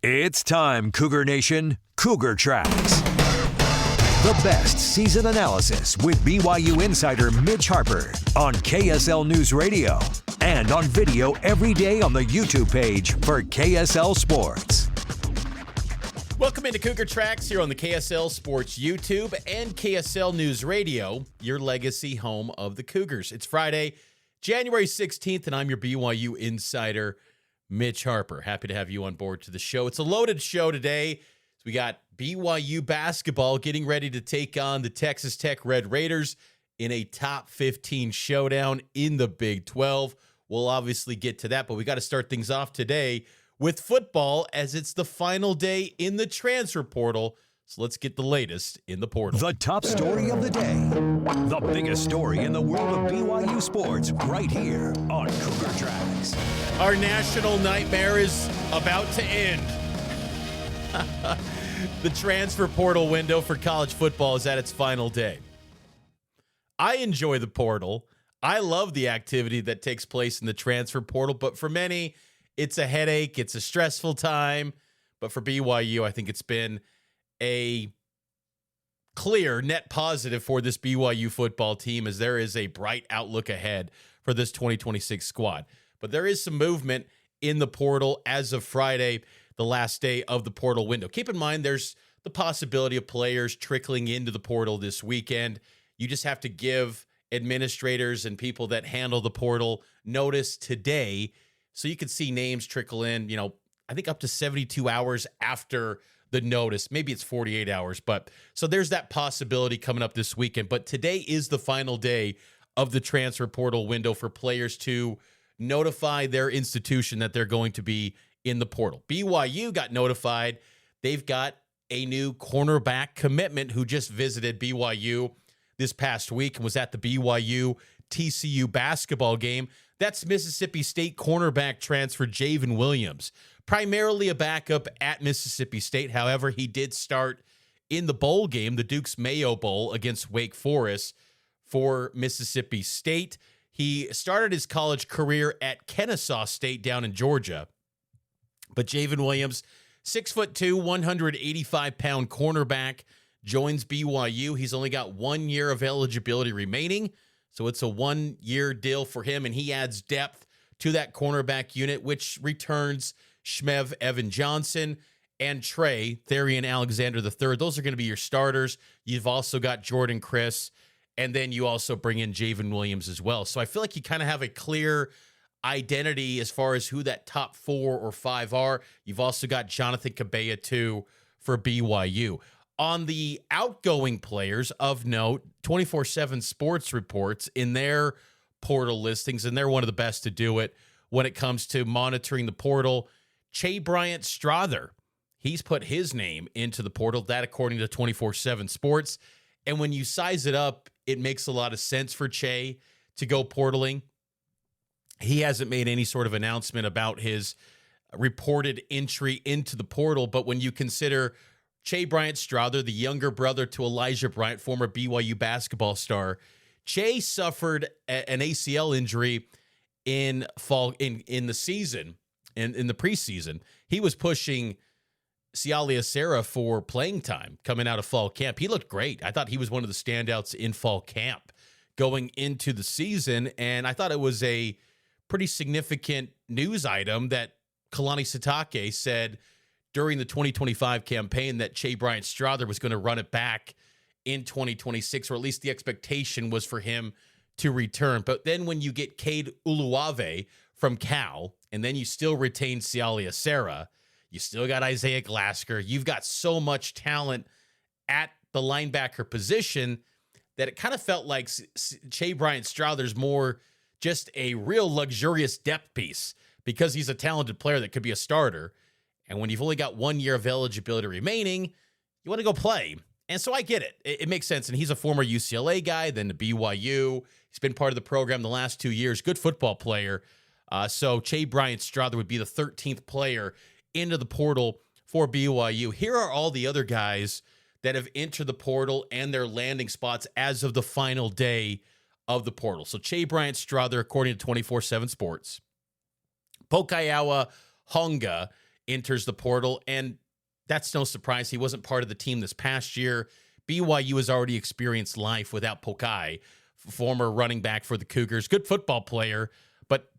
It's time, Cougar Nation. Cougar Tracks. The best season analysis with BYU insider Mitch Harper on KSL NewsRadio and on video every day on the YouTube page for KSL Sports. Welcome into Cougar Tracks here on the KSL Sports YouTube and KSL NewsRadio, your legacy home of the Cougars. It's Friday, January 16th, and I'm your BYU insider, Mitch Harper. Happy to have you on board to the show. It's a loaded show today. We got BYU basketball getting ready to take on the Texas Tech Red Raiders in a top 15 showdown in the Big 12. We'll obviously get to that, but we got to start things off today with football as it's the final day in the transfer portal. So let's get the latest in the portal. The top story of the day. The biggest story in the world of BYU sports right here on Cougar Tracks. Our national nightmare is about to end. The transfer portal window for college football is at its final day. I enjoy the portal. I love the activity that takes place in the transfer portal, but for many, it's a headache. It's a stressful time. But for BYU, I think it's been a clear net positive for this BYU football team as there is a bright outlook ahead for this 2026 squad. But there is some movement in the portal as of Friday, the last day of the portal window. Keep in mind, there's the possibility of players trickling into the portal this weekend. You just have to give administrators and people that handle the portal notice today so you can see names trickle in, I think up to 72 hours after the notice. Maybe it's 48 hours, but so there's that possibility coming up this weekend. But today is the final day of the transfer portal window for players to notify their institution that they're going to be in the portal. BYU got notified. They've got a new cornerback commitment who just visited BYU this past week and was at the BYU-TCU basketball game. That's Mississippi State cornerback transfer Jayven Williams, primarily a backup at Mississippi State. However, he did start in the bowl game, the Duke's Mayo Bowl against Wake Forest for Mississippi State. He started his college career at Kennesaw State down in Georgia. But Jayven Williams, 6'2", 185-pound cornerback, joins BYU. He's only got 1 year of eligibility remaining, so it's a 1-year deal for him, and he adds depth to that cornerback unit, which returns Shmev Evan Johnson and Trey Therian Alexander III. Those are going to be your starters. You've also got Jordan Chris, and then you also bring in Jayven Williams as well. So I feel like you kind of have a clear identity as far as who that top 4 or 5 are. You've also got Jonathan Cabella, too, for BYU. On the outgoing players of note, 24/7 Sports reports in their portal listings, and they're one of the best to do it when it comes to monitoring the portal. Che Bryant Strother, he's put his name into the portal, that according to 24/7 Sports. And when you size it up, it makes a lot of sense for Che to go portaling. He hasn't made any sort of announcement about his reported entry into the portal, but when you consider Che Bryant Strother, the younger brother to Elijah Bryant, former BYU basketball star, Che suffered an ACL injury in the season, in the preseason. He was pushing Sialia Serra for playing time coming out of fall camp. He looked great. I thought he was one of the standouts in fall camp going into the season, and I thought it was a pretty significant news item that Kalani Sitake said during the 2025 campaign that Che Bryant Strother was going to run it back in 2026, or at least the expectation was for him to return. But then when you get Cade Uluave from Cal, and then you still retain Sialia Serra, you still got Isaiah Glasker, you've got so much talent at the linebacker position that it kind of felt like Che Bryant Strother's more just a real luxurious depth piece because he's a talented player that could be a starter. And when you've only got 1 year of eligibility remaining, you want to go play. And so I get it. It makes sense. And he's a former UCLA guy, then the BYU. He's been part of the program the last 2 years. Good football player. So Che Bryant Strother would be the 13th player into the portal for BYU. Here are all the other guys that have entered the portal and their landing spots as of the final day of the portal. So Che Bryant Strother, according to 24/7 Sports. Pokayawa Honga enters the portal, and that's no surprise. He wasn't part of the team this past year. BYU has already experienced life without Pokai, former running back for the Cougars. Good football player, but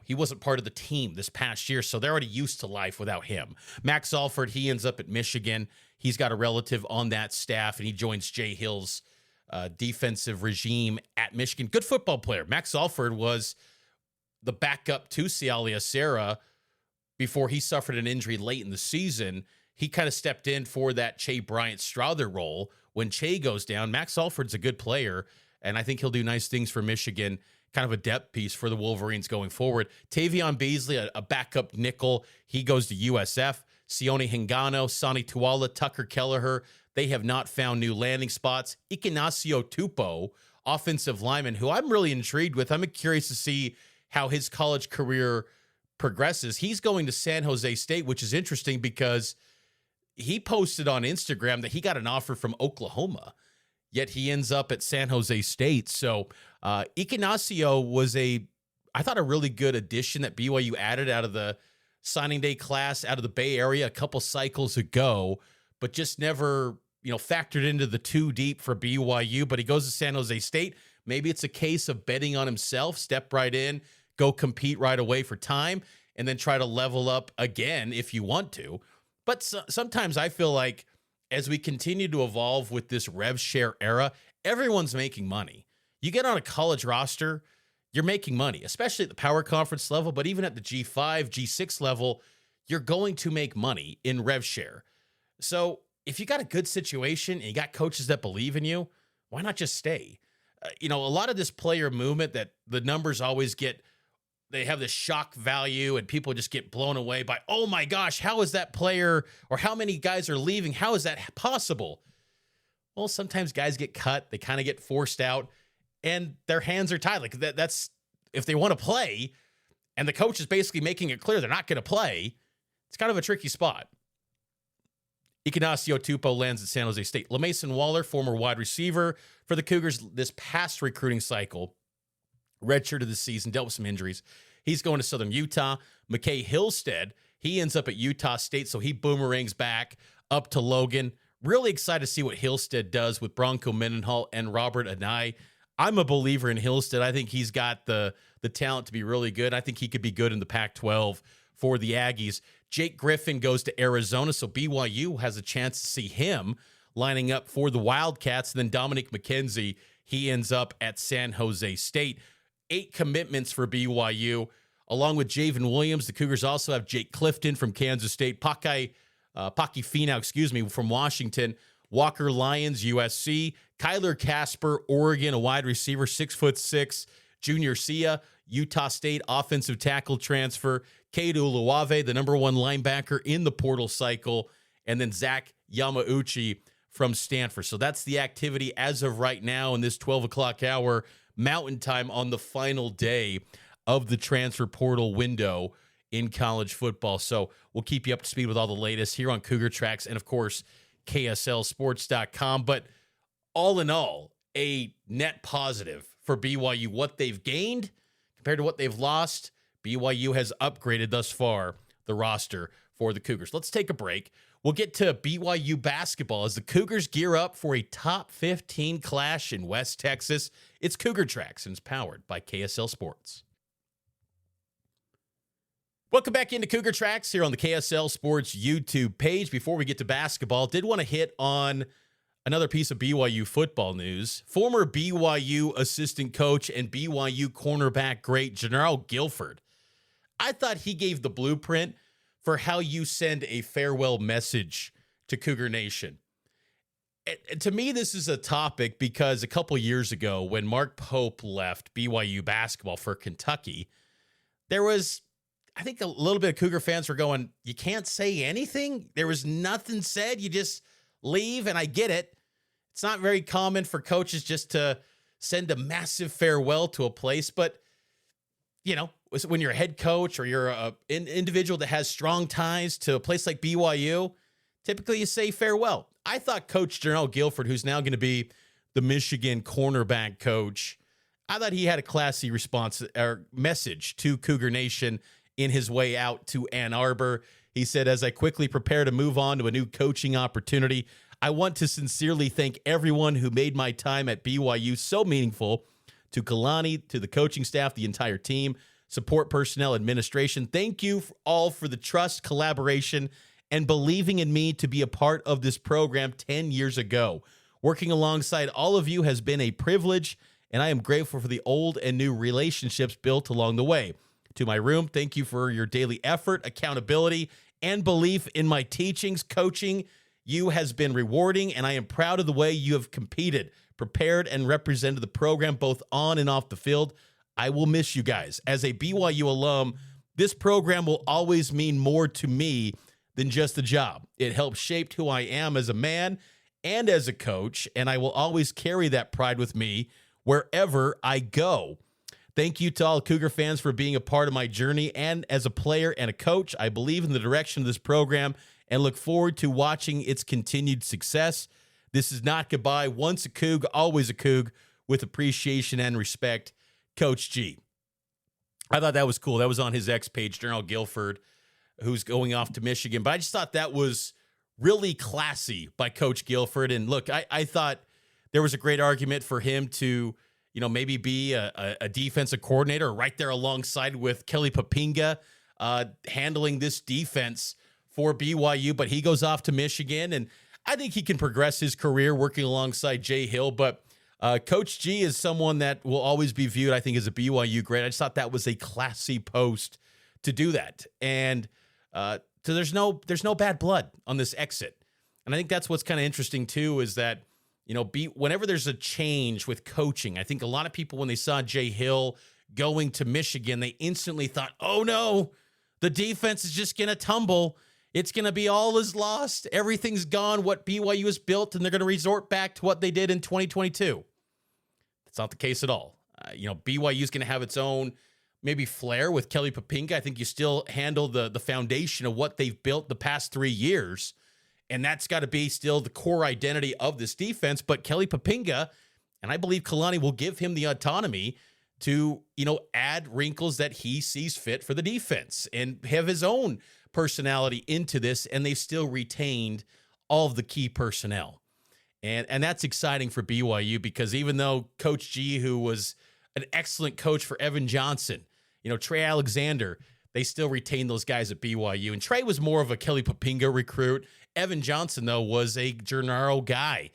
he wasn't part of the team this past year, so they're already used to life without him. Max Alford, he ends up at Michigan. He's got a relative on that staff, and he joins Jay Hill's defensive regime at Michigan. Good football player. Max Alford was the backup to Sialia Serra before he suffered an injury late in the season. He kind of stepped in for that Che Bryant-Strother role. When Che goes down, Max Alford's a good player, and I think he'll do nice things for Michigan, kind of a depth piece for the Wolverines going forward. Tavion Beasley, a backup nickel, he goes to USF. Sione Hingano, Sonny Tuala, Tucker Kelleher, they have not found new landing spots. Ignacio Tupo, offensive lineman, who I'm really intrigued with. I'm curious to see how his college career progresses. He's going to San Jose State, which is interesting because he posted on Instagram that he got an offer from Oklahoma, yet he ends up at San Jose State. So Ignacio was I thought a really good addition that BYU added out of the signing day class out of the Bay Area a couple cycles ago, but just never, factored into the too deep for BYU. But he goes to San Jose State. Maybe it's a case of betting on himself, step right in, go compete right away for time, and then try to level up again if you want to. But sometimes I feel like as we continue to evolve with this rev share era, everyone's making money. You get on a college roster, you're making money, especially at the power conference level, but even at the G5, G6 level, you're going to make money in rev share. So if you got a good situation and you got coaches that believe in you, why not just stay? A lot of this player movement that the numbers always they have this shock value and people just get blown away by, oh my gosh, how is that player or how many guys are leaving? How is that possible? Well, sometimes guys get cut. They kind of get forced out and their hands are tied. Like that's if they want to play and the coach is basically making it clear they're not going to play, it's kind of a tricky spot. Ignacio Tupo lands at San Jose State. LaMason Waller, former wide receiver for the Cougars this past recruiting cycle, redshirted this season, dealt with some injuries. He's going to Southern Utah. McKay Hillstead, he ends up at Utah State, so he boomerangs back up to Logan. Really excited to see what Hillstead does with Bronco Mendenhall and Robert Anai. I'm a believer in Hillstead. I think he's got the talent to be really good. I think he could be good in the Pac-12 for the Aggies. Jake Griffin goes to Arizona, so BYU has a chance to see him lining up for the Wildcats. And then Dominic McKenzie, he ends up at San Jose State. 8 commitments for BYU. Along with Jayven Williams, the Cougars also have Jake Clifton from Kansas State, Paki Finau, from Washington, Walker Lyons, USC, Kyler Casper, Oregon, a wide receiver, 6'6", Junior Sia, Utah State offensive tackle transfer, Cade Uluwave, the number 1 linebacker in the portal cycle, and then Zach Yamauchi from Stanford. So that's the activity as of right now in this 12 o'clock hour Mountain Time on the final day of the transfer portal window in college football. So we'll keep you up to speed with all the latest here on Cougar Tracks and, of course, KSLSports.com. But all in all, a net positive for BYU. What they've gained compared to what they've lost, BYU has upgraded thus far the roster for the Cougars. Let's take a break. We'll get to BYU basketball as the Cougars gear up for a top 15 clash in West Texas. It's Cougar Tracks and it's powered by KSL Sports. Welcome back into Cougar Tracks here on the KSL Sports YouTube page. Before we get to basketball, did want to hit on another piece of BYU football news. Former BYU assistant coach and BYU cornerback great Jernaro Gilford. I thought he gave the blueprint for how you send a farewell message to Cougar Nation. And to me, this is a topic because a couple years ago when Mark Pope left BYU basketball for Kentucky, there was, I think, a little bit of Cougar fans were going, you can't say anything? There was nothing said. You just leave, and I get it. It's not very common for coaches just to send a massive farewell to a place, but, when you're a head coach or you're an individual that has strong ties to a place like BYU, typically you say farewell. I thought Coach Jernaro Gilford, who's now going to be the Michigan cornerback coach, I thought he had a classy response or message to Cougar Nation in his way out to Ann Arbor. He said, as I quickly prepare to move on to a new coaching opportunity, I want to sincerely thank everyone who made my time at BYU so meaningful. To Kalani, to the coaching staff, the entire team, support personnel, administration, thank you all for the trust, collaboration, and believing in me to be a part of this program 10 years ago. Working alongside all of you has been a privilege, and I am grateful for the old and new relationships built along the way. To my room, thank you for your daily effort, accountability, and belief in my teachings. Coaching you has been rewarding, and I am proud of the way you have competed, prepared, and represented the program both on and off the field. I will miss you guys. As a BYU alum, this program will always mean more to me than just the job. It helped shape who I am as a man and as a coach, and I will always carry that pride with me wherever I go. Thank you to all Cougar fans for being a part of my journey, and as a player and a coach, I believe in the direction of this program and look forward to watching its continued success. This is not goodbye. Once a Coug, always a Coug, with appreciation and respect, Coach G. I thought that was cool. That was on his X page, Jernaro Gilford, who's going off to Michigan. But I just thought that was really classy by Coach Gilford. And look, I thought there was a great argument for him to, maybe be a defensive coordinator right there alongside with Kelly Papinga, handling this defense for BYU. But he goes off to Michigan, and I think he can progress his career working alongside Jay Hill. But Coach G is someone that will always be viewed, I think, as a BYU great. I just thought that was a classy post to do that. And so there's no bad blood on this exit. And I think that's what's kind of interesting too, is that, whenever there's a change with coaching, I think a lot of people, when they saw Jay Hill going to Michigan, they instantly thought, oh no, the defense is just going to tumble. It's going to be all is lost. Everything's gone, what BYU has built, and they're going to resort back to what they did in 2022. That's not the case at all. BYU is going to have its own maybe flair with Kelly Papinga. I think you still handle the foundation of what they've built the past 3 years, and that's got to be still the core identity of this defense. But Kelly Papinga, and I believe Kalani, will give him the autonomy to, add wrinkles that he sees fit for the defense and have his own personality into this, and they've still retained all of the key personnel. And that's exciting for BYU, because even though Coach G, who was an excellent coach for Evan Johnson, Trey Alexander, they still retain those guys at BYU. And Trey was more of a Kelly Papinga recruit. Evan Johnson, though, was a Jernaro guy.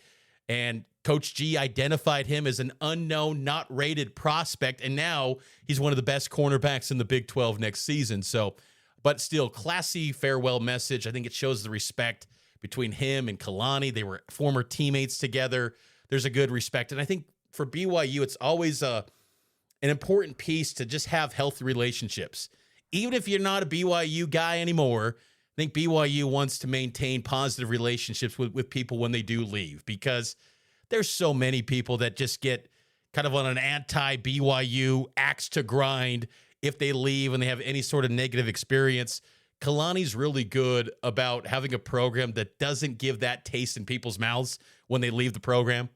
And Coach G identified him as an unknown, not rated prospect. And now he's one of the best cornerbacks in the Big 12 next season. So, but still, classy farewell message. I think it shows the respect between him and Kalani. They were former teammates together. There's a good respect. And I think for BYU, it's always an important piece to just have healthy relationships. Even if you're not a BYU guy anymore, I think BYU wants to maintain positive relationships with people when they do leave, because there's so many people that just get kind of on an anti-BYU axe to grind if they leave and they have any sort of negative experience. Kalani's really good about having a program that doesn't give that taste in people's mouths when they leave the program.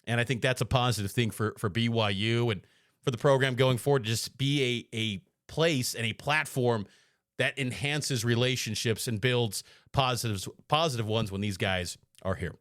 And I think that's a positive thing for BYU and for the program going forward, to just be a place and a platform that enhances relationships and builds positive ones when these guys are here.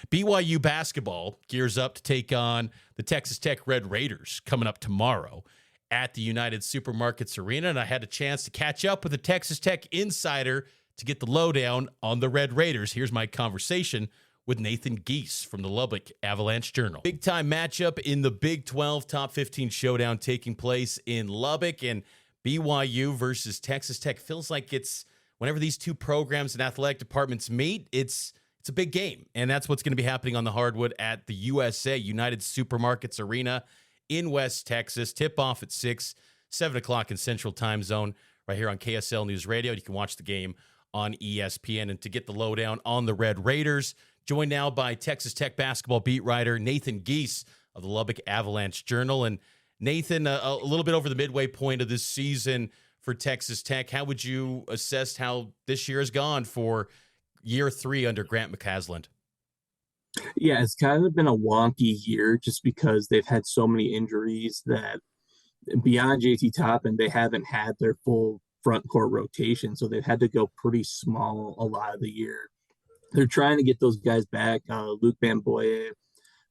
BYU basketball gears up to take on the Texas Tech Red Raiders coming up tomorrow at the United Supermarkets Arena. And I had a chance to catch up with a Texas Tech insider to get the lowdown on the Red Raiders. Here's my conversation with Nathan Giese from the Lubbock Avalanche-Journal. Big-time matchup in the Big 12 Top 15 showdown taking place in Lubbock, and BYU versus Texas Tech feels like it's, whenever these two programs and athletic departments meet, it's a big game. And that's what's going to be happening on the hardwood at the USA United Supermarkets Arena in West Texas. Tip-off at 6, 7 o'clock in Central Time Zone, right here on KSL News Radio. You can watch the game on ESPN. And to get the lowdown on the Red Raiders, joined now by Texas Tech basketball beat writer Nathan Giese of the Lubbock Avalanche-Journal. And Nathan, a little bit over the midway point of this season for Texas Tech, how would you assess how this year has gone for year 3 under Grant McCasland? Yeah, it's kind of been a wonky year just because they've had so many injuries that beyond JT Toppin, they haven't had their full front court rotation, so they've had to go pretty small a lot of the year. They're trying to get those guys back. Luke Bamboye,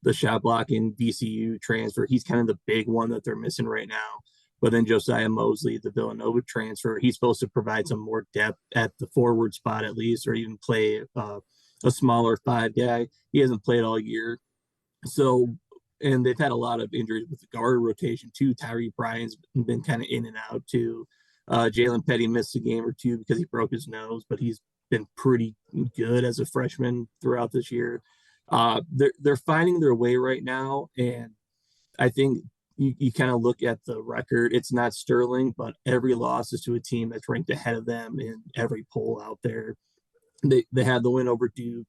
the shot blocking VCU transfer, he's kind of the big one that they're missing right now. But then Josiah Mosley, the Villanova transfer, he's supposed to provide some more depth at the forward spot at least, or even play a smaller 5 guy. He hasn't played all year. So, and they've had a lot of injuries with the guard rotation too. Tyree Bryan's been kind of in and out too. Jalen Petty missed a game or two because he broke his nose, but he's been pretty good as a freshman throughout this year. They're finding their way right now, and I think you kind of look at the record. It's not sterling, but every loss is to a team that's ranked ahead of them in every poll out there. They had the win over Duke.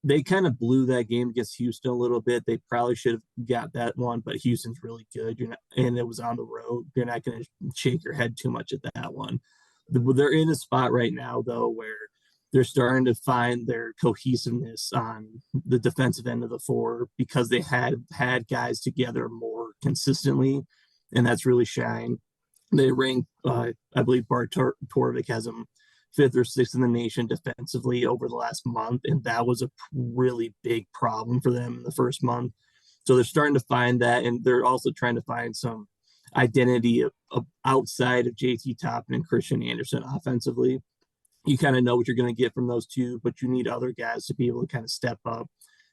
They kind of blew that game against Houston a little bit. They probably should have got that one, but Houston's really good. And it was on the road. You're not going to shake your head too much at that one. They're in a spot right now, though, where they're starting to find their cohesiveness on the defensive end of the floor because they had guys together more consistently, and that's really shined. They ranked, I believe Bart Torvik has them 5th or 6th in the nation defensively over the last month, and that was a really big problem for them in the first month. So they're starting to find that, and they're also trying to find some identity of outside of JT Toppin and Christian Anderson offensively. You kind of know what you're going to get from those two, but you need other guys to be able to kind of step up.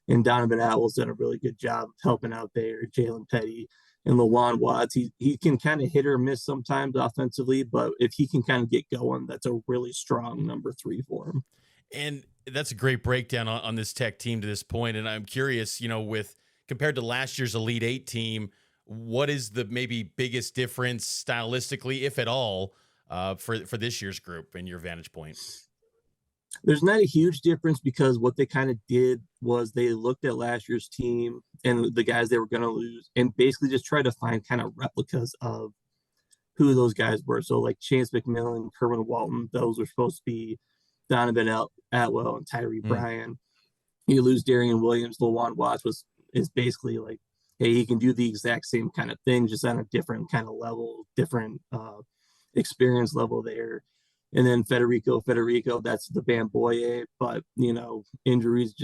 And Donovan Atwell's done a really good job of helping out there. Jalen Petty and Lawan Watts, he can kind of hit or miss sometimes offensively, but if he can kind of get going, that's a really strong number 3 for him. And that's a great breakdown on this Tech team to this point. And I'm curious, with compared to last year's Elite 8 team, what is the maybe biggest difference stylistically, if at all, for this year's group in your vantage point? There's not a huge difference because what they kind of did was they looked at last year's team and the guys they were going to lose and basically just tried to find kind of replicas of who those guys were. So like Chance McMillan, Kerwin Walton, those were supposed to be Donovan Atwell and Tyree Bryan. You lose Darian Williams, Lawan Watts is basically like, hey, he can do the exact same kind of thing, just on a different kind of level, different experience level there. And then Federico, that's the Bamboye, but, injuries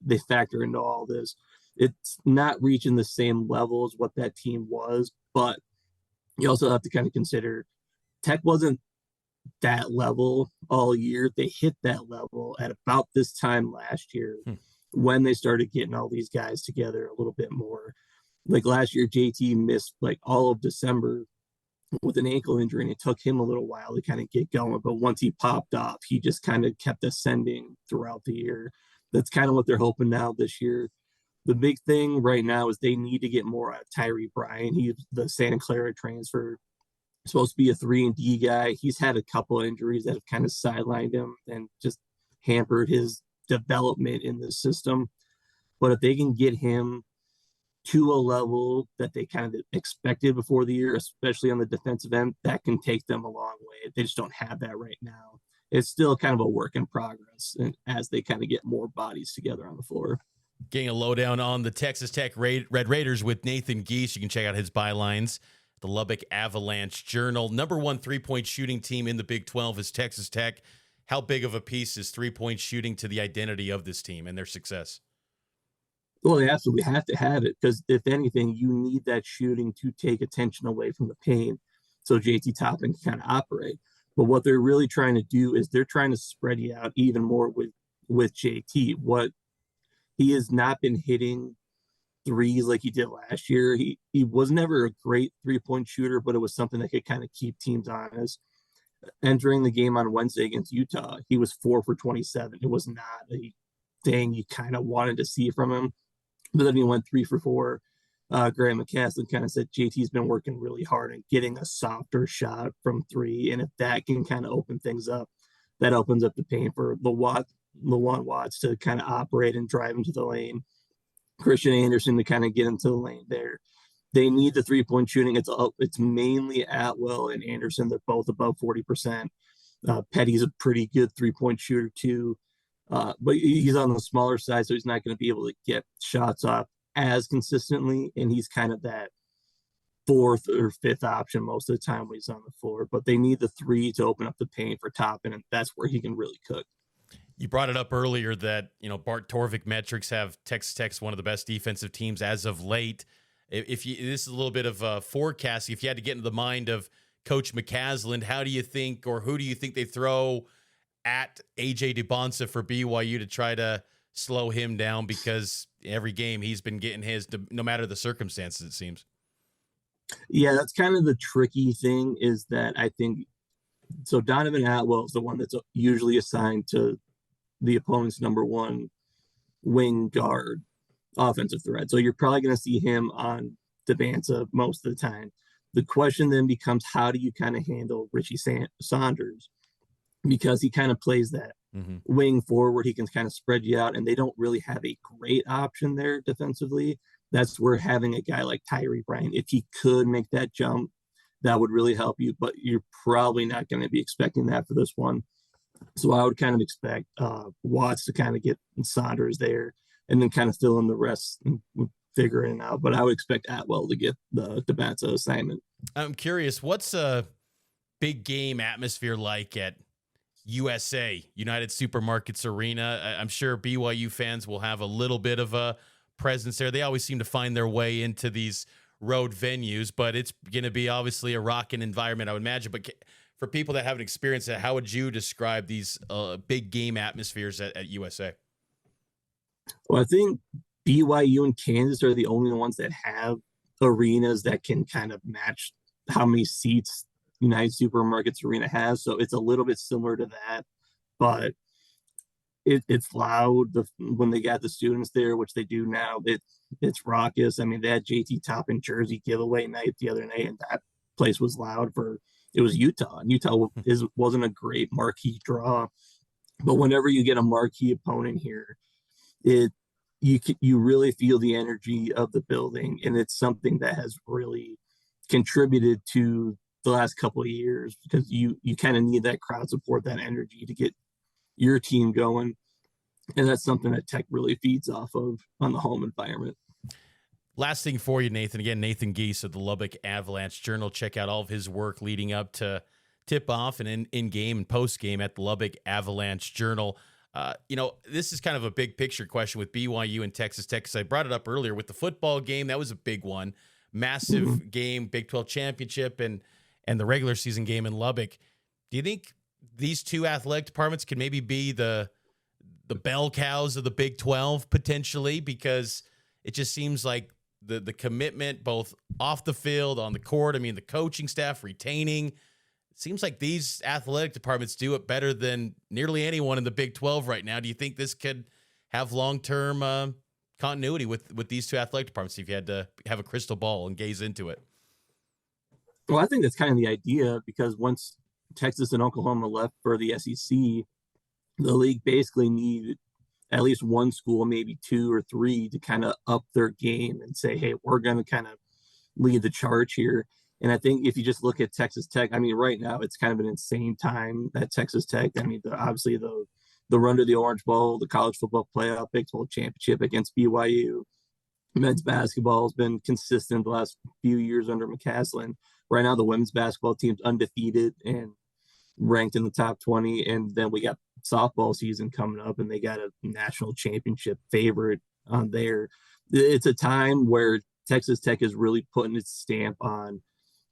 they factor into all this. It's not reaching the same level as what that team was, but you also have to kind of consider Tech wasn't that level all year. They hit that level at about this time last year when they started getting all these guys together a little bit more. Like last year, JT missed like all of December with an ankle injury, and it took him a little while to kind of get going. But once he popped off, he just kind of kept ascending throughout the year. That's kind of what they're hoping now this year. The big thing right now is they need to get more out of Tyree Bryan. He's the Santa Clara transfer, supposed to be a 3-and-D guy. He's had a couple of injuries that have kind of sidelined him and just hampered his development in the system. But if they can get him to a level that they kind of expected before the year, especially on the defensive end, that can take them a long way. They just don't have that right now. It's still kind of a work in progress and as they kind of get more bodies together on the floor. Getting a lowdown on the Texas Tech Red Raiders with Nathan Giese. You can check out his bylines. The Lubbock Avalanche-Journal. Number 1 3-point shooting team in the Big 12 is Texas Tech. How big of a piece is 3-point shooting to the identity of this team and their success? Well, they absolutely have to have it because if anything, you need that shooting to take attention away from the paint so JT Toppin can kind of operate. But what they're really trying to do is they're trying to spread you out even more with JT. What he has not been hitting threes like he did last year. He was never a great 3-point shooter, but it was something that could kind of keep teams honest. Entering the game on Wednesday against Utah, he was 4 for 27. It was not a thing you kind of wanted to see from him. But then he went 3 for 4. Graham McCaslin kind of said JT's been working really hard and getting a softer shot from 3. And if that can kind of open things up, that opens up the paint for Lawan Watts to kind of operate and drive into the lane. Christian Anderson to kind of get into the lane there. They need the 3-point shooting. It's mainly Atwell and Anderson. They're both above 40%. Petty's a pretty good 3-point shooter too. But he's on the smaller side, so he's not going to be able to get shots off as consistently. And he's kind of that fourth or fifth option most of the time when he's on the floor, but they need the three to open up the paint for Toppin, and that's where he can really cook. You brought it up earlier that, Bart Torvik metrics have Texas Tech's one of the best defensive teams as of late. This is a little bit of forecasting. If you had to get into the mind of Coach McCasland, how do you think, or who do you think they throw at AJ Dubonsa for BYU to try to slow him down? Because every game he's been getting his, no matter the circumstances, it seems. Yeah, that's kind of the tricky thing, is that I think so. Donovan Atwell is the one that's usually assigned to the opponent's number one wing guard offensive threat. So you're probably going to see him on Dubonsa most of the time. The question then becomes, how do you kind of handle Richie Saunders? Because he kind of plays that wing forward. He can kind of spread you out, and they don't really have a great option there defensively. That's where having a guy like Tyree Bryant, if he could make that jump, that would really help you, but you're probably not going to be expecting that for this one. So I would kind of expect Watts to kind of get Saunders there and then kind of fill in the rest and figure it out. But I would expect Atwell to get the Dubonsa assignment. I'm curious, what's a big game atmosphere like at USA, United Supermarkets Arena? I'm sure BYU fans will have a little bit of a presence there. They always seem to find their way into these road venues, but it's going to be obviously a rocking environment, I would imagine. But for people that haven't experienced it, how would you describe these big game atmospheres at USA? Well, I think BYU and Kansas are the only ones that have arenas that can kind of match how many seats United Supermarkets Arena has. So it's a little bit similar to that, but it's loud when they got the students there, which they do now. It's raucous. I mean, they had JT Toppin jersey giveaway night the other night, and that place was loud. It was Utah, and Utah wasn't a great marquee draw, but whenever you get a marquee opponent here, you really feel the energy of the building, and it's something that has really contributed to the last couple of years, because you kind of need that crowd support, that energy to get your team going, and that's something that Tech really feeds off of on the home environment. Last thing for you, Nathan. Again, Nathan Giese of the Lubbock Avalanche-Journal. Check out all of his work leading up to tip-off and in-game and post-game at the Lubbock Avalanche-Journal. This is kind of a big picture question with BYU and Texas Tech, because I brought it up earlier with the football game. That was a big one. Massive game, Big 12 championship, and the regular season game in Lubbock. Do you think these two athletic departments can maybe be the bell cows of the Big 12 potentially? Because it just seems like the commitment both off the field, on the court, I mean, the coaching staff, retaining, it seems like these athletic departments do it better than nearly anyone in the Big 12 right now. Do you think this could have long-term continuity with these two athletic departments if you had to have a crystal ball and gaze into it? Well, I think that's kind of the idea, because once Texas and Oklahoma left for the SEC, the league basically needed at least one school, maybe two or three, to kind of up their game and say, hey, we're going to kind of lead the charge here. And I think if you just look at Texas Tech, I mean, right now it's kind of an insane time at Texas Tech. I mean, obviously the run to the Orange Bowl, the college football playoff, Big 12 championship against BYU. Men's basketball has been consistent the last few years under McCasland. Right now, the women's basketball team's undefeated and ranked in the top 20. And then we got softball season coming up, and they got a national championship favorite on there. It's a time where Texas Tech is really putting its stamp on,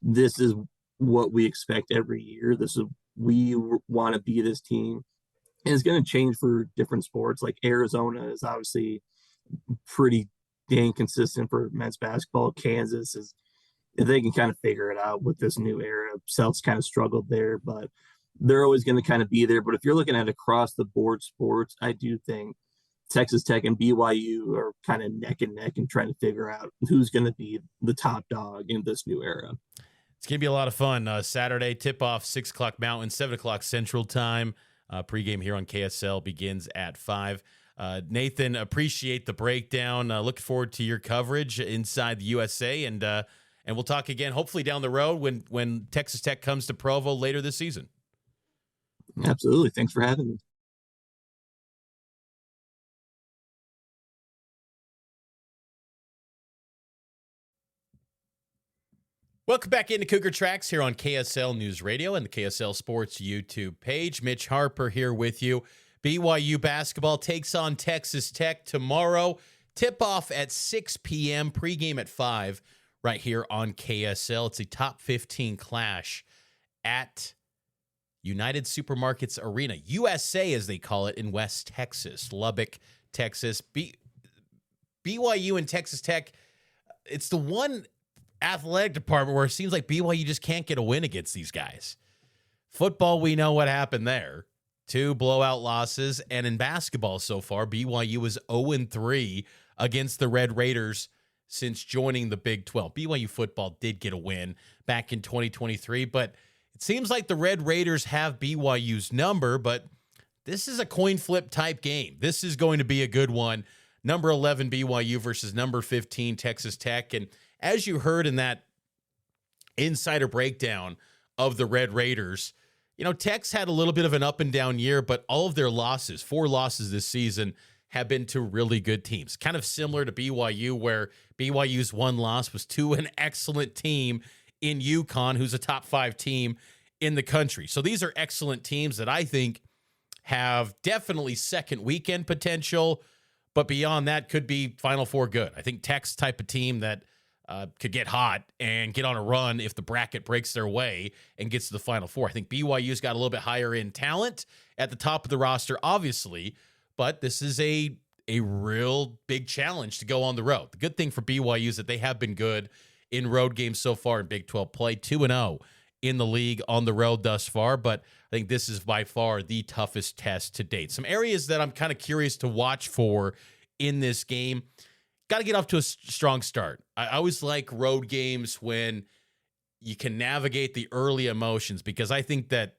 this is what we expect every year. We want to be this team. And it's going to change for different sports. Like Arizona is obviously pretty dang consistent for men's basketball. Kansas is, they can kind of figure it out with this new era. South's kind of struggled there, but they're always going to kind of be there. But if you're looking at across the board sports, I do think Texas Tech and BYU are kind of neck and neck and trying to figure out who's going to be the top dog in this new era. It's going to be a lot of fun. Saturday, tip-off, 6 o'clock Mountain, 7 o'clock Central Time. Pregame here on KSL begins at 5. Nathan, appreciate the breakdown. Looking forward to your coverage inside the USA, and we'll talk again hopefully down the road when Texas Tech comes to Provo later this season. Absolutely. Thanks for having me. Welcome back into Cougar Tracks here on KSL News Radio and the KSL Sports YouTube page. Mitch Harper here with you. BYU basketball takes on Texas Tech tomorrow. Tip-off at 6 p.m., pregame at 5 right here on KSL. It's a top 15 clash at United Supermarkets Arena, USA as they call it, in West Texas, Lubbock, Texas. BYU and Texas Tech, it's the one athletic department where it seems like BYU just can't get a win against these guys. Football, we know what happened there. 2 blowout losses. And in basketball so far, BYU is 0-3 against the Red Raiders since joining the Big 12. BYU football did get a win back in 2023, but it seems like the Red Raiders have BYU's number, but this is a coin flip type game. This is going to be a good one. Number 11 BYU versus number 15 Texas Tech. And as you heard in that insider breakdown of the Red Raiders, you know, Tech's had a little bit of an up and down year, but all of their losses, 4 losses this season, have been to really good teams. Kind of similar to BYU, where BYU's 1 loss was to an excellent team in UConn, who's a top 5 team in the country. So these are excellent teams that I think have definitely second weekend potential, but beyond that could be Final Four good. I think Tech's type of team that could get hot and get on a run if the bracket breaks their way and gets to the Final Four. I think BYU's got a little bit higher in talent at the top of the roster, obviously, but this is a real big challenge to go on the road. The good thing for BYU is that they have been good in road games so far in Big 12 play, 2-0 in the league on the road thus far, but I think this is by far the toughest test to date. Some areas that I'm kind of curious to watch for in this game. Got to get off to a strong start. I always like road games when you can navigate the early emotions, because I think that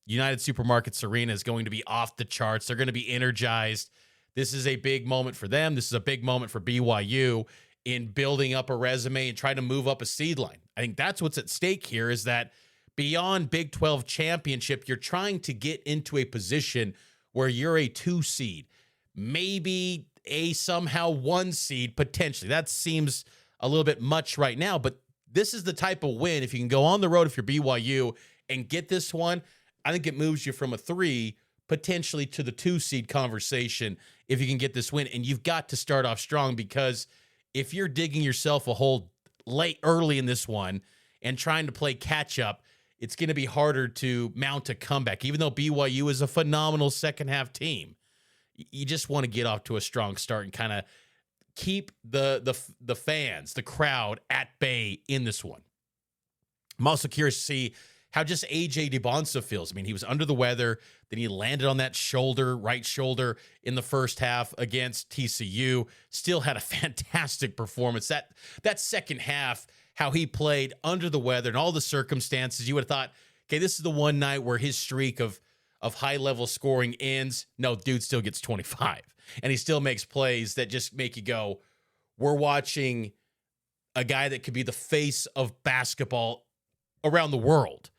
United Supermarkets Arena is going to be off the charts. They're going to be energized. This is a big moment for them. This is a big moment for BYU in building up a resume and trying to move up a seed line. I think that's what's at stake here, is that beyond Big 12 championship, you're trying to get into a position where you're a 2 seed, maybe a somehow 1 seed potentially. That seems a little bit much right now, but this is the type of win. If you can go on the road, if you're BYU, and get this one, I think it moves you from a 3 potentially to the 2 seed conversation if you can get this win. And you've got to start off strong, because if you're digging yourself a hole early in this one and trying to play catch up, it's going to be harder to mount a comeback. Even though BYU is a phenomenal second half team, you just want to get off to a strong start and kind of keep the fans, the crowd at bay in this one. I'm also curious to see how just A.J. DeBonsa feels. I mean, he was under the weather, then he landed on that shoulder, right shoulder, in the first half against TCU. Still had a fantastic performance. That second half, how he played under the weather and all the circumstances, you would have thought, okay, this is the one night where his streak of high-level scoring ends. No, dude still gets 25. And he still makes plays that just make you go, we're watching a guy that could be the face of basketball around the world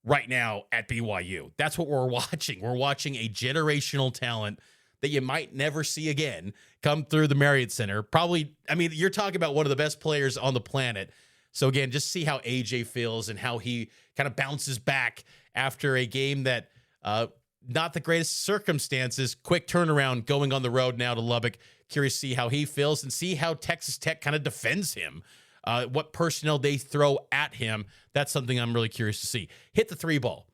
right now at BYU. That's what we're watching. We're watching a generational talent that you might never see again come through the Marriott Center. Probably, I mean, you're talking about one of the best players on the planet. So again, just see how AJ feels and how he kind of bounces back after a game that not the greatest circumstances, quick turnaround going on the road now to Lubbock. Curious to see how he feels and see how Texas Tech kind of defends him. What personnel they throw at him. That's something I'm really curious to see. Hit the 3 ball.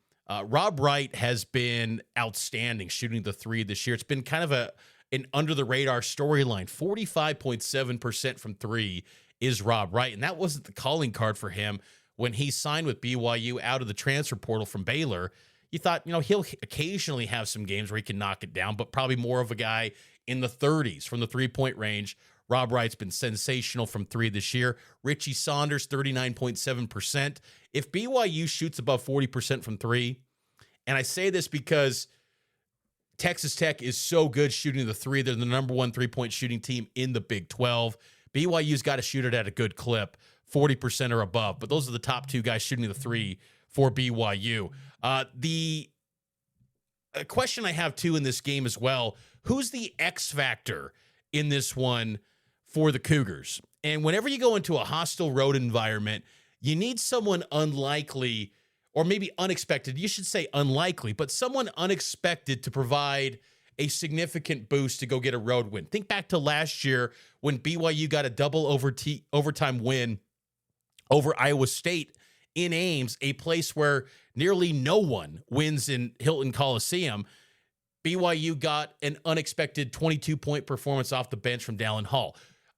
Rob Wright has been outstanding shooting the 3 this year. It's been kind of an under-the-radar storyline. 45.7% from 3 is Rob Wright, and that wasn't the calling card for him when he signed with BYU out of the transfer portal from Baylor. You thought, he'll occasionally have some games where he can knock it down, but probably more of a guy in the 30s from the 3-point range. Rob Wright's been sensational from 3 this year. Richie Saunders, 39.7%. If BYU shoots above 40% from 3, and I say this because Texas Tech is so good shooting the 3, they're the number 1 3-point shooting team in the Big 12. BYU's got to shoot it at a good clip, 40% or above, but those are the top 2 guys shooting the 3 for BYU. The question I have, too, in this game as well, who's the X factor in this one for the Cougars? And whenever you go into a hostile road environment, You need someone unlikely, or maybe unexpected. You should say unlikely, but someone unexpected to provide a significant boost to go get a road win. Think back to last year when BYU got a double overtime win over Iowa State in Ames, a place where nearly no one wins in Hilton Coliseum. BYU got an unexpected 22-point performance off the bench from Dallin Hall.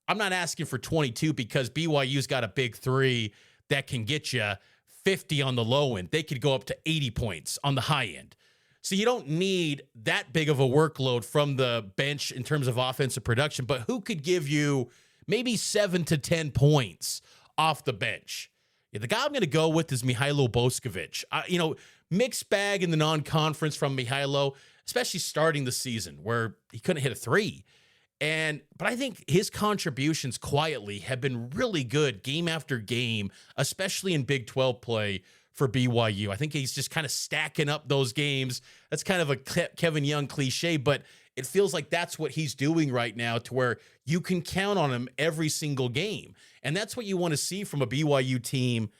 I'm not asking for 22 because BYU's got a big three that can get you 50 on the low end. They could go up to 80 points on the high end. So you don't need that big of a workload from the bench in terms of offensive production, but who could give you maybe 7 to 10 points off the bench? Yeah, the guy I'm going to go with is Mihailo Boskovic. Mixed bag in the non-conference from Mihailo, especially starting the season where he couldn't hit a three. But I think his contributions quietly have been really good game after game, especially in Big 12 play for BYU. I think he's just kind of stacking up those games. That's kind of a Kevin Young cliche, but it feels like that's what he's doing right now, to where you can count on him every single game. And that's what you want to see from a BYU team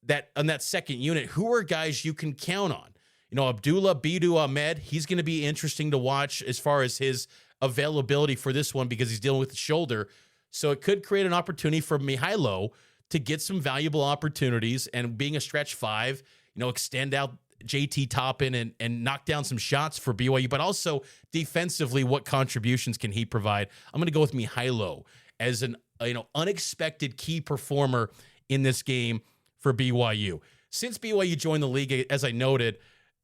that on that second unit. Who are guys you can count on? Abdullah Bidu Ahmed, he's going to be interesting to watch as far as his availability for this one because he's dealing with the shoulder. So it could create an opportunity for Mihailo to get some valuable opportunities and being a stretch five, extend out JT Toppin and knock down some shots for BYU, but also defensively, what contributions can he provide? I'm going to go with Mihailo as an unexpected key performer in this game for BYU. Since BYU joined the league, as I noted,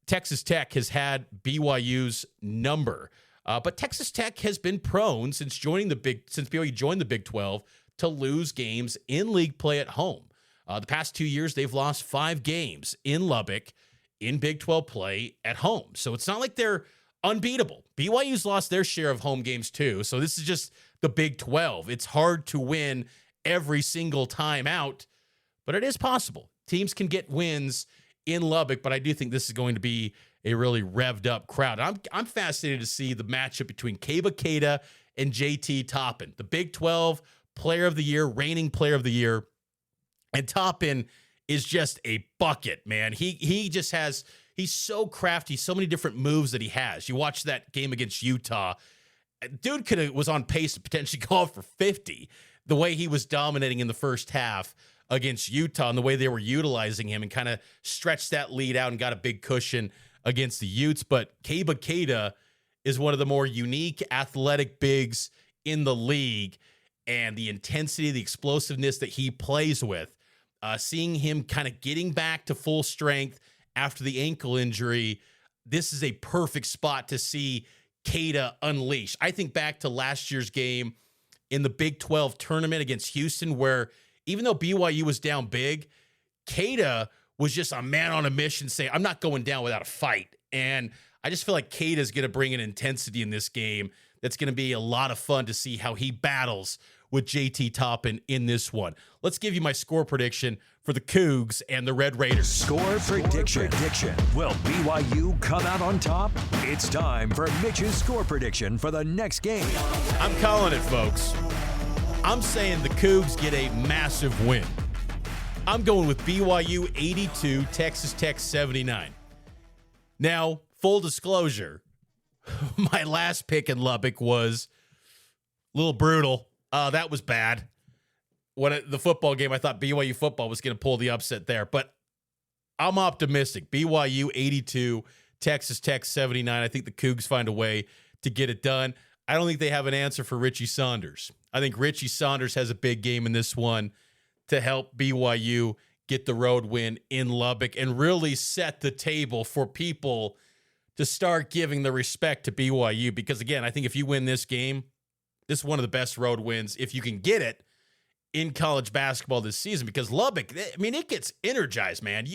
Texas Tech has had BYU's number. But Texas Tech has been prone since BYU joined the Big 12 to lose games in league play at home. The past 2 years, they've lost 5 games in Lubbock in Big 12 play at home. So it's not like they're unbeatable. BYU's lost their share of home games too. So this is just the Big 12. It's hard to win every single time out, but it is possible. Teams can get wins in Lubbock, but I do think this is going to be a really revved up crowd. I'm fascinated to see the matchup between Keba Keita and JT Toppin, the Big 12 player of the year, reigning player of the year. And Toppin is just a bucket, man. He's so crafty, so many different moves that he has. You watch that game against Utah, dude was on pace to potentially go off for 50, the way he was dominating in the first half against Utah and the way they were utilizing him, and kind of stretched that lead out and got a big cushion against the Utes. But Keba Keita is one of the more unique athletic bigs in the league, and the intensity, the explosiveness that he plays with, seeing him kind of getting back to full strength after the ankle injury, this is a perfect spot to see Keita unleash. I think back to last year's game in the Big 12 tournament against Houston, where even though BYU was down big, Keita was just a man on a mission saying, I'm not going down without a fight. And I just feel like Keita is going to bring an intensity in this game that's going to be a lot of fun to see how he battles with JT Toppin in this one. Let's give you my score prediction for the Cougs and the Red Raiders. Score prediction. Will BYU come out on top? It's time for Mitch's score prediction for the next game. I'm calling it, folks. I'm saying the Cougs get a massive win. I'm going with BYU 82, Texas Tech 79. Now, full disclosure, my last pick in Lubbock was a little brutal. That was bad. The football game, I thought BYU football was going to pull the upset there, but I'm optimistic. BYU 82, Texas Tech 79. I think the Cougs find a way to get it done. I don't think they have an answer for Richie Saunders. I think Richie Saunders has a big game in this one to help BYU get the road win in Lubbock and really set the table for people to start giving the respect to BYU. Because, again, I think if you win this game, this is one of the best road wins, if you can get it, in college basketball this season. Because Lubbock, it gets energized, man.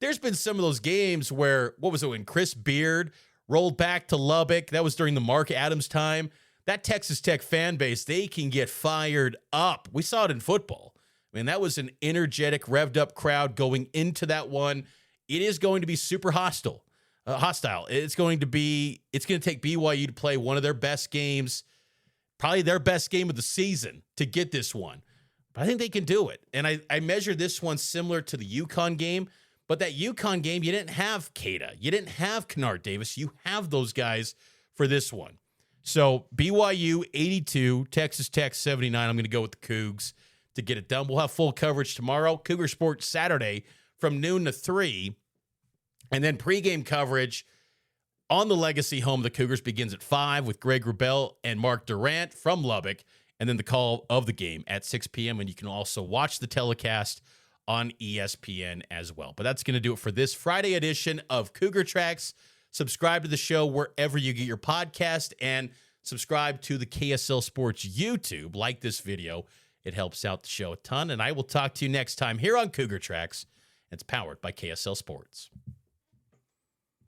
There's been some of those games where, when Chris Beard rolled back to Lubbock, that was during the Mark Adams time. That Texas Tech fan base, they can get fired up. We saw it in football. That was an energetic, revved up crowd going into that one. It is going to be super hostile. It's going to take BYU to play one of their best games, probably their best game of the season, to get this one. But I think they can do it. And I measure this one similar to the UConn game. But that UConn game, you didn't have Cada. You didn't have Kennard Davis. You have those guys for this one. So BYU 82, Texas Tech 79. I'm going to go with the Cougs to get it done. We'll have full coverage tomorrow. Cougar Sports Saturday from noon to 3. And then pregame coverage on the Legacy home of the Cougars begins at 5 with Greg Wrubell and Mark Durant from Lubbock. And then the call of the game at 6 p.m. And you can also watch the telecast on ESPN as well. But that's going to do it for this Friday edition of Cougar Tracks. Subscribe to the show wherever you get your podcast and subscribe to the KSL Sports YouTube. Like this video. It helps out the show a ton. And I will talk to you next time here on Cougar Tracks. It's powered by KSL Sports.